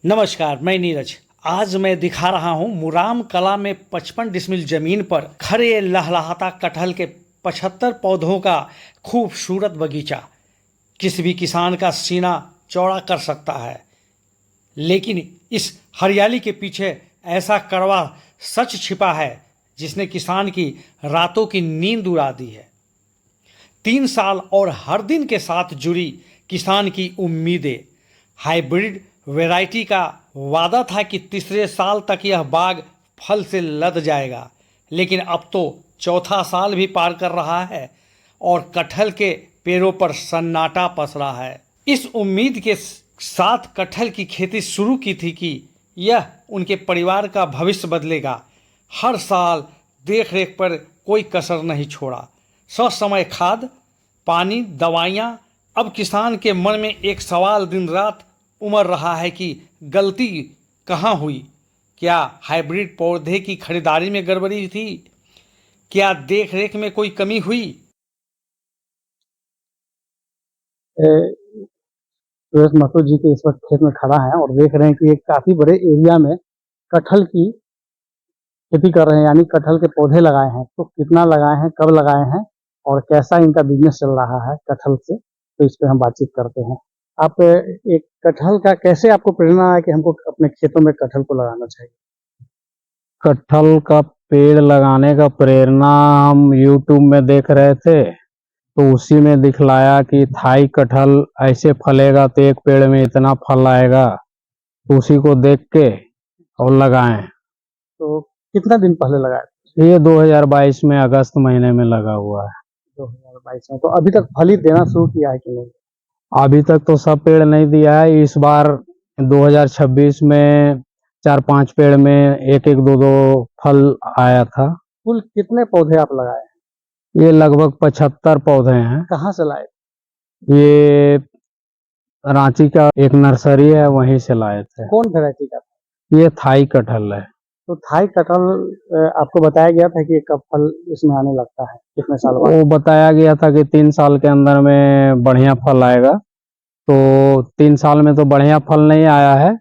नमस्कार, मैं नीरज। आज मैं दिखा रहा हूँ मुराम कला में 55 डिसमिल जमीन पर खड़े लहलहाता कटहल के 75 पौधों का खूबसूरत बगीचा किसी भी किसान का सीना चौड़ा कर सकता है। लेकिन इस हरियाली के पीछे ऐसा कड़वा सच छिपा है जिसने किसान की रातों की नींद उड़ा दी है। 3 साल और हर दिन के साथ जुड़ी किसान की उम्मीदें। हाइब्रिड वैरायटी का वादा था कि तीसरे साल तक यह बाग फल से लद जाएगा, लेकिन अब तो चौथा साल भी पार कर रहा है और कटहल के पेड़ों पर सन्नाटा पसरा है। इस उम्मीद के साथ कटहल की खेती शुरू की थी कि यह उनके परिवार का भविष्य बदलेगा। हर साल देख रेख पर कोई कसर नहीं छोड़ा। ससमय खाद, पानी, दवाइयाँ। अब किसान के मन में एक सवाल दिन रात उमड़ रहा है कि गलती कहाँ हुई। क्या हाइब्रिड पौधे की खरीदारी में गड़बड़ी थी? क्या देख रेख में कोई कमी हुई? सुरेश महतो जी के इस वक्त खेत में खड़ा है और देख रहे हैं कि एक काफी बड़े एरिया में कटहल की खेती कर रहे हैं, यानी कटहल के पौधे लगाए हैं। तो कितना लगाए हैं, कब लगाए हैं और कैसा इनका बिजनेस चल रहा है कटहल से, तो इस पे हम बातचीत करते हैं। आप एक कटहल का कैसे आपको प्रेरणा है कि हमको अपने खेतों में कटहल को लगाना चाहिए? कटहल का पेड़ लगाने का प्रेरणा हम यूट्यूब में देख रहे थे, तो उसी में दिखलाया कि थाई कटहल ऐसे फलेगा तो एक पेड़ में इतना फल आएगा, तो उसी को देख के और लगाएं। तो कितना दिन पहले लगाए? ये 2022 में अगस्त महीने में लगा हुआ है। 2022 में। तो अभी तक फल ही देना शुरू किया है कि नहीं? अभी तक तो सब पेड़ नहीं दिया है। इस बार 2026 में 4-5 पेड़ में एक एक दो दो फल आया था। कुल कितने पौधे आप लगाए? ये लगभग 75 पौधे हैं। कहाँ से लाए? ये रांची का एक नर्सरी है, वहीं से लाए थे। कौन वैरायटी का? ये थाई कटहल है। तो थाई कटहल आपको बताया गया था कि कब फल इसमें आने लगता है, कितने साल बाद? वो बताया गया था कि 3 साल के अंदर में बढ़िया फल आएगा। तो 3 साल में तो बढ़िया फल नहीं आया है,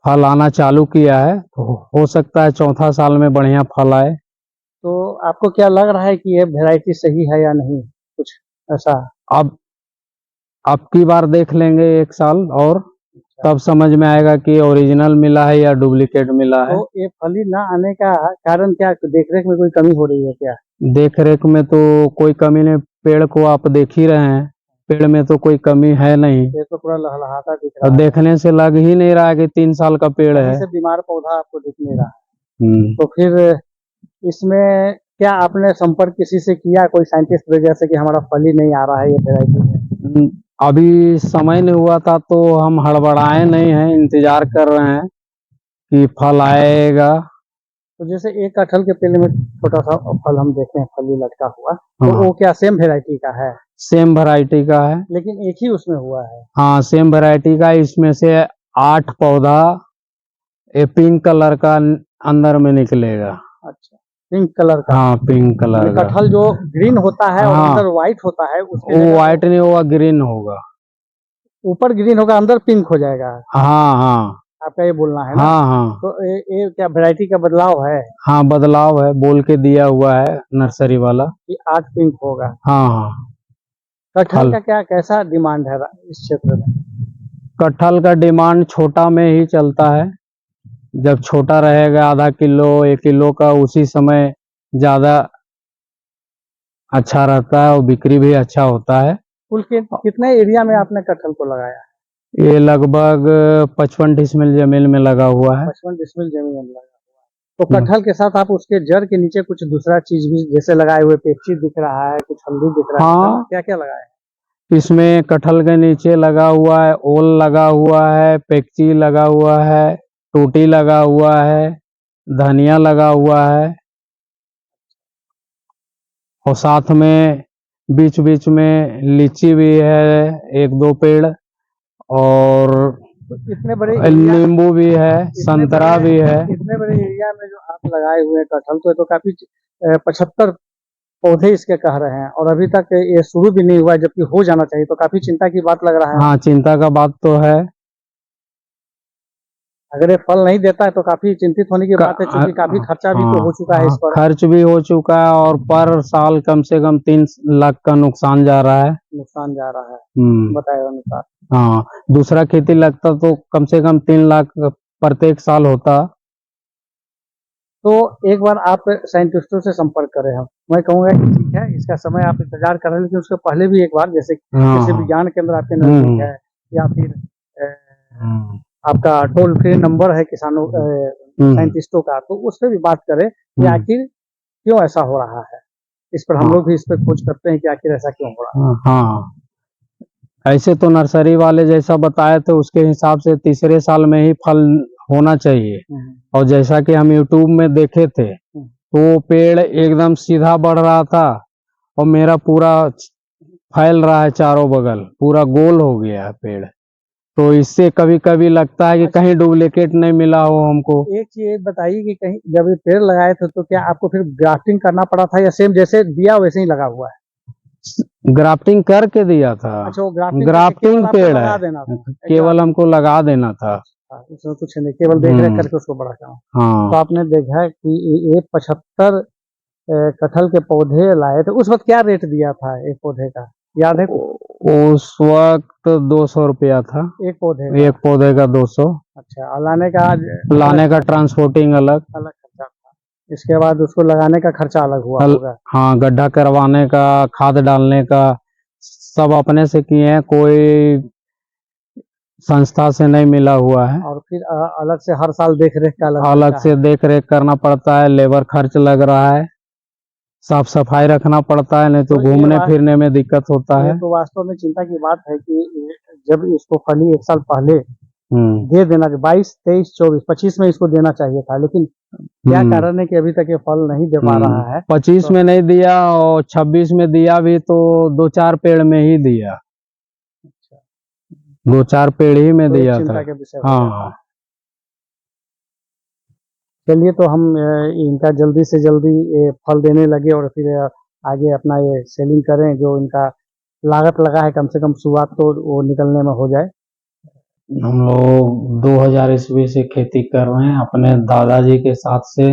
फल आना चालू किया है, तो हो सकता है चौथा साल में बढ़िया फल आए। तो आपको क्या लग रहा है कि ये वैरायटी सही है या नहीं, कुछ ऐसा? अब की बार देख लेंगे 1 साल और, तब समझ में आएगा कि ओरिजिनल मिला है या डुप्लीकेट मिला है। तो ये फली ना आने का कारण क्या, देखरेख में कोई कमी हो रही है क्या? देख रेख में तो कोई कमी नहीं, पेड़ को आप देख ही रहे हैं, पेड़ में तो कोई कमी है नहीं। ये तो पूरा लहलहाता दिख और रहा है। देखने से लग ही नहीं रहा है कि 3 साल का पेड़ कहीं है। से बीमार पौधा आपको दिख नहीं रहा है। तो फिर इसमें क्या आपने संपर्क किसी से किया, कोई साइंटिस्ट वगैरह से, कि हमारा फल ही नहीं आ रहा है ये वैरायटी में? अभी समय नहीं हुआ था तो हम हड़बड़ाए नहीं हैं, इंतजार कर रहे हैं कि फल आएगा। तो जैसे एक कटहल के पेड़ में छोटा सा फल हम देखे हैं, फली लटका हुआ, तो हाँ, वो क्या सेम वैरायटी का है? सेम वैरायटी का है। लेकिन एक ही उसमें हुआ है? हाँ, सेम वैरायटी का। इसमें से 8 पौधा ये पिंक कलर का अंदर में निकलेगा। अच्छा, पिंक कलर का? हाँ, पिंक कलर का। कटहल जो ग्रीन होता है और हाँ, अंदर व्हाइट होता है, उसके वो जगह व्हाइट नहीं होगा, ग्रीन होगा। ऊपर ग्रीन होगा, अंदर पिंक हो जाएगा। हाँ हाँ आपका ये बोलना है ना? हाँ हाँ तो ये क्या वैरायटी का बदलाव है हाँ, बदलाव है, बोल के दिया हुआ है नर्सरी वाला। कि 8 पिंक होगा? हाँ हाँ। कटहल फल का क्या कैसा डिमांड है इस क्षेत्र में? कटहल का डिमांड छोटा में ही चलता है। जब छोटा रहेगा आधा किलो 1 किलो का, उसी समय ज्यादा अच्छा रहता है और बिक्री भी अच्छा होता है। कुल कितने एरिया में आपने कटहल को लगाया? ये लगभग 55 डिसमिल जमीन में लगा हुआ है। 55 डिसमिल जमीन में लगा हुआ है। तो कटहल के साथ आप उसके जड़ के नीचे कुछ दूसरा चीज भी जैसे लगाए हुए, पेप्सी दिख रहा है, कुछ हल्दी दिख रहा है, हाँ, क्या क्या लगाया है? इसमें कटहल के नीचे लगा हुआ है, ओल लगा हुआ है, पेक्ची लगा हुआ है, टूटी लगा हुआ है, धनिया लगा हुआ है, और साथ में बीच बीच में लीची भी है 1-2 पेड़, और तो इतने बड़े नींबू भी है, संतरा भी है। इतने बड़े एरिया में जो आप लगाए हुए हैं कटहल, तो काफी 75 पौधे इसके कह रहे हैं, और अभी तक ये शुरू भी नहीं हुआ है, जबकि हो जाना चाहिए। तो काफी चिंता की बात लग रहा है। हाँ, चिंता का बात तो है। अगर ये फल नहीं देता है तो काफी चिंतित होने की बात है, क्योंकि काफी खर्चा भी तो हो चुका है इस पर। खर्च भी हो चुका है और पर साल कम से कम 3 लाख का नुकसान जा रहा है। नुकसान जा रहा है हम्म। बताए अनुसार। हाँ, दूसरा खेती लगता तो कम से कम 3 लाख प्रत्येक साल होता। तो एक बार आप साइंटिस्टों से संपर्क करें। हम मैं कहूँगा कि ठीक है, इसका समय आप इंतजार करें, लेकिन उसके पहले भी एक बार जैसे हाँ, कृषि हाँ। विज्ञान केंद्र आपके नजदीक है, या फिर आपका टोल फ्री नंबर है किसानों साइंटिस्टों का, तो उस पर भी बात करें कि आखिर क्यों ऐसा हो रहा है। इस पर हम लोग भी इस पर खोज करते हैं कि आखिर ऐसा क्यों हो रहा है। हाँ, ऐसे तो नर्सरी वाले जैसा बताए थे उसके हिसाब से तीसरे साल में ही फल होना चाहिए, और जैसा कि हम यूट्यूब में देखे थे तो वो पेड़ एकदम सीधा बढ़ रहा था और मेरा पूरा फैल रहा है, चारों बगल पूरा गोल हो गया है पेड़। तो इससे कभी कभी लगता है कि कहीं डुप्लीकेट नहीं मिला हो हमको। एक चीज बताइए कि कहीं जब ये पेड़ लगाए थे तो क्या आपको फिर ग्राफ्टिंग करना पड़ा था, या सेम जैसे दिया वैसे ही लगा हुआ है? ग्राफ्टिंग करके दिया था। अच्छा, वो ग्राफ्टिंग ग्राफ्टिंग आपको पेड़ लगा है, देना था, केवल हमको लगा देना था। उसमें कुछ नहीं, केवल देख रेख करके उसको बड़ा करना। हाँ, तो आपने देखा है कि ये 75 कटहल के पौधे लाए थे। उस वक्त क्या रेट दिया था एक पौधे का, याद है? उस वक्त 200 रुपया था एक पौधे का? एक पौधे का 200। अच्छा, और लाने का लाने का ट्रांसपोर्टिंग अलग अलग खर्चा था। इसके बाद उसको लगाने का खर्चा अलग हुआ होगा। हाँ, गड्ढा करवाने का, खाद डालने का सब अपने से किए हैं, कोई संस्था से नहीं मिला हुआ है। और फिर अलग से हर साल देख रेख का अलग से देख रेख करना पड़ता है, लेबर खर्च लग रहा है, साफ सफाई रखना पड़ता है, नहीं तो घूमने फिरने में दिक्कत होता है। तो वास्तव में चिंता की बात है कि जब इसको फली एक साल पहले दे देना, 22, 23, 24, 25 में इसको देना चाहिए था, लेकिन क्या कारण है कि अभी तक ये फल नहीं दे पा रहा है। 25 में नहीं दिया और 26 में दिया भी तो 2-4 पेड़ में ही दिया। 2-4 पेड़ ही में दिया चिंता था। के विषय। हाँ, चलिए, तो हम इनका जल्दी से जल्दी ये फल देने लगे और फिर आगे अपना ये सेलिंग करें। जो इनका लागत लगा है, कम से कम शुरुआत तो वो निकलने में हो जाए। हम लोग 2000 ईस्वी से खेती कर रहे हैं, अपने दादाजी के साथ से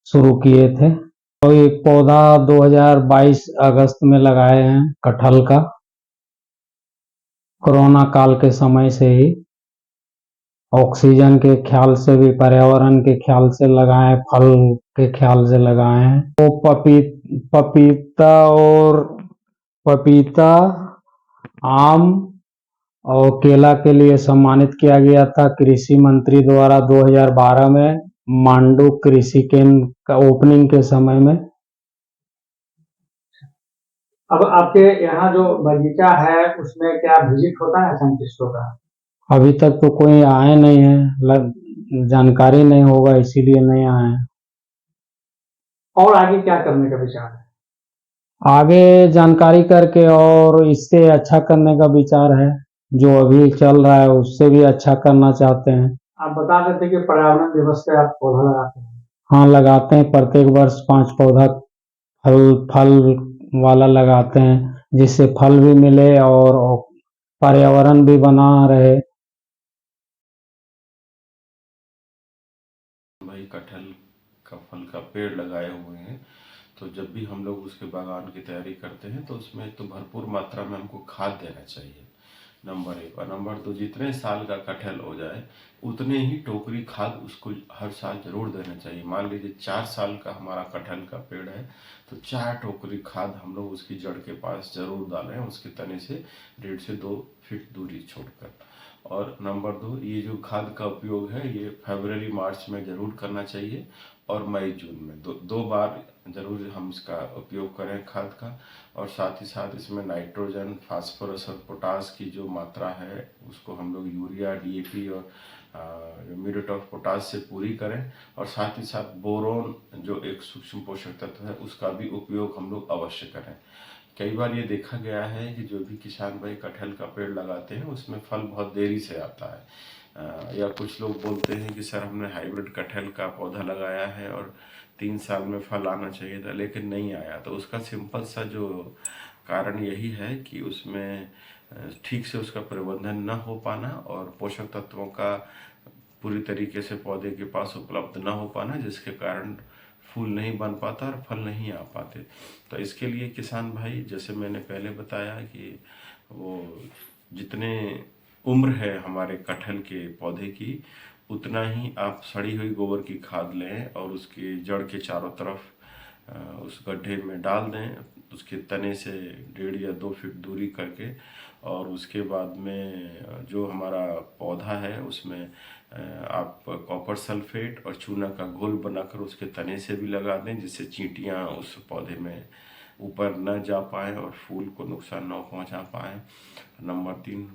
शुरू किए थे। तो एक पौधा 2022 अगस्त में लगाए हैं कटहल का, कोरोना काल के समय से ही। ऑक्सीजन के ख्याल से भी, पर्यावरण के ख्याल से लगाए, फल के ख्याल से लगाए हैं। तो पपीता, आम और केला के लिए सम्मानित किया गया था कृषि मंत्री द्वारा 2012 में, मांडू कृषि केंद्र का ओपनिंग के समय में। अब आपके यहाँ जो बगीचा है उसमें क्या विजिट होता है साइंटिस्टों का? अभी तक तो कोई आए नहीं है, जानकारी नहीं होगा इसीलिए नहीं आए हैं। और आगे क्या करने का विचार है? आगे जानकारी करके और इससे अच्छा करने का विचार है, जो अभी चल रहा है उससे भी अच्छा करना चाहते हैं। आप बता रहे थे कि पर्यावरण दिवस पे आप पौधा लगाते हैं। हाँ, लगाते हैं, प्रत्येक वर्ष 5 पौधा फल वाला लगाते हैं, जिससे फल भी मिले और पर्यावरण भी बना रहे। भाई कटहल का फल का पेड़ लगाए हुए हैं, तो जब भी हम लोग उसके बागान की तैयारी करते हैं तो उसमें तो भरपूर मात्रा में हमको खाद देना चाहिए, नंबर 1। और नंबर 2, जितने साल का कटहल हो जाए उतने ही टोकरी खाद उसको हर साल जरूर देना चाहिए। मान लीजिए 4 साल का हमारा कटहल का पेड़ है तो 4 टोकरी खाद हम लोग उसकी जड़ के पास जरूर डालें, उसके तने से 1.5 से 2 फीट दूरी छोड़कर। और नंबर 2, ये जो खाद का उपयोग है ये फरवरी मार्च में जरूर करना चाहिए और मई जून में, दो बार जरूर हम इसका उपयोग करें खाद का। और साथ ही साथ इसमें नाइट्रोजन, फास्फोरस और पोटास की जो मात्रा है उसको हम लोग यूरिया, डीएपी और म्यूरेट ऑफ पोटास से पूरी करें। और साथ ही साथ बोरोन जो एक सूक्ष्म पोषक तत्व है उसका भी उपयोग हम लोग अवश्य करें। कई बार ये देखा गया है कि जो भी किसान भाई कटहल का पेड़ लगाते हैं उसमें फल बहुत देरी से आता है, या कुछ लोग बोलते हैं कि सर हमने हाइब्रिड कटहल का पौधा लगाया है और 3 साल में फल आना चाहिए था लेकिन नहीं आया। तो उसका सिंपल सा जो कारण यही है कि उसमें ठीक से उसका प्रबंधन न हो पाना और पोषक तत्वों का पूरी तरीके से पौधे के पास उपलब्ध ना हो पाना, जिसके कारण फूल नहीं बन पाता और फल नहीं आ पाते। तो इसके लिए किसान भाई, जैसे मैंने पहले बताया कि वो जितने उम्र है हमारे कटहल के पौधे की, उतना ही आप सड़ी हुई गोबर की खाद लें और उसके जड़ के चारों तरफ उस गड्ढे में डाल दें, उसके तने से 1.5 या 2 फीट दूरी करके। और उसके बाद में जो हमारा पौधा है उसमें आप कॉपर सल्फेट और चूना का घोल बनाकर उसके तने से भी लगा दें, जिससे चींटियां उस पौधे में ऊपर न जा पाएँ और फूल को नुकसान न पहुंचा पाएँ। नंबर 3,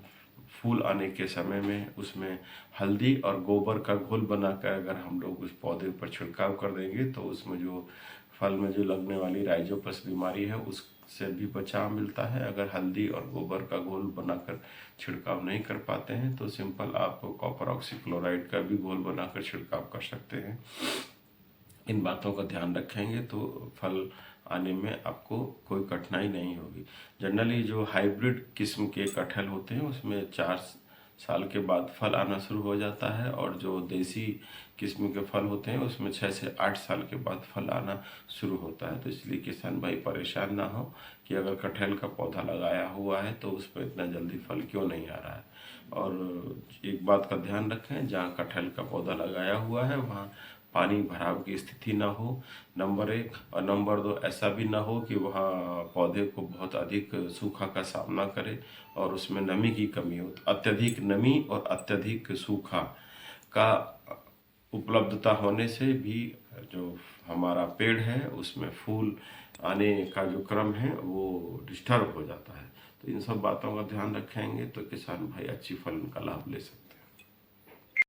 फूल आने के समय में उसमें हल्दी और गोबर का घोल बनाकर अगर हम लोग उस पौधे पर छिड़काव कर देंगे तो उसमें जो फल में जो लगने वाली राइजोपस बीमारी है उससे भी बचाव मिलता है। अगर हल्दी और गोबर का घोल बनाकर छिड़काव नहीं कर पाते हैं तो सिंपल आप कॉपर ऑक्सीक्लोराइड का भी घोल बनाकर छिड़काव कर सकते हैं। इन बातों का ध्यान रखेंगे तो फल आने में आपको कोई कठिनाई नहीं होगी। जनरली जो हाइब्रिड किस्म के कटहल होते हैं उसमें 4 साल के बाद फल आना शुरू हो जाता है, और जो देसी किस्म के फल होते हैं उसमें 6 से 8 साल के बाद फल आना शुरू होता है। तो इसलिए किसान भाई परेशान ना हो कि अगर कटहल का पौधा लगाया हुआ है तो उस पर इतना जल्दी फल क्यों नहीं आ रहा है। और एक बात का ध्यान रखें, जहाँ कटहल का पौधा लगाया हुआ है वहाँ पानी भराव की स्थिति ना हो, नंबर 1। और नंबर 2, ऐसा भी ना हो कि वहाँ पौधे को बहुत अधिक सूखा का सामना करे और उसमें नमी की कमी हो। तो अत्यधिक नमी और अत्यधिक सूखा का उपलब्धता होने से भी जो हमारा पेड़ है उसमें फूल आने का जो क्रम है वो डिस्टर्ब हो जाता है। तो इन सब बातों का ध्यान रखेंगे तो किसान भाई अच्छी फलन का लाभ ले सकते हैं।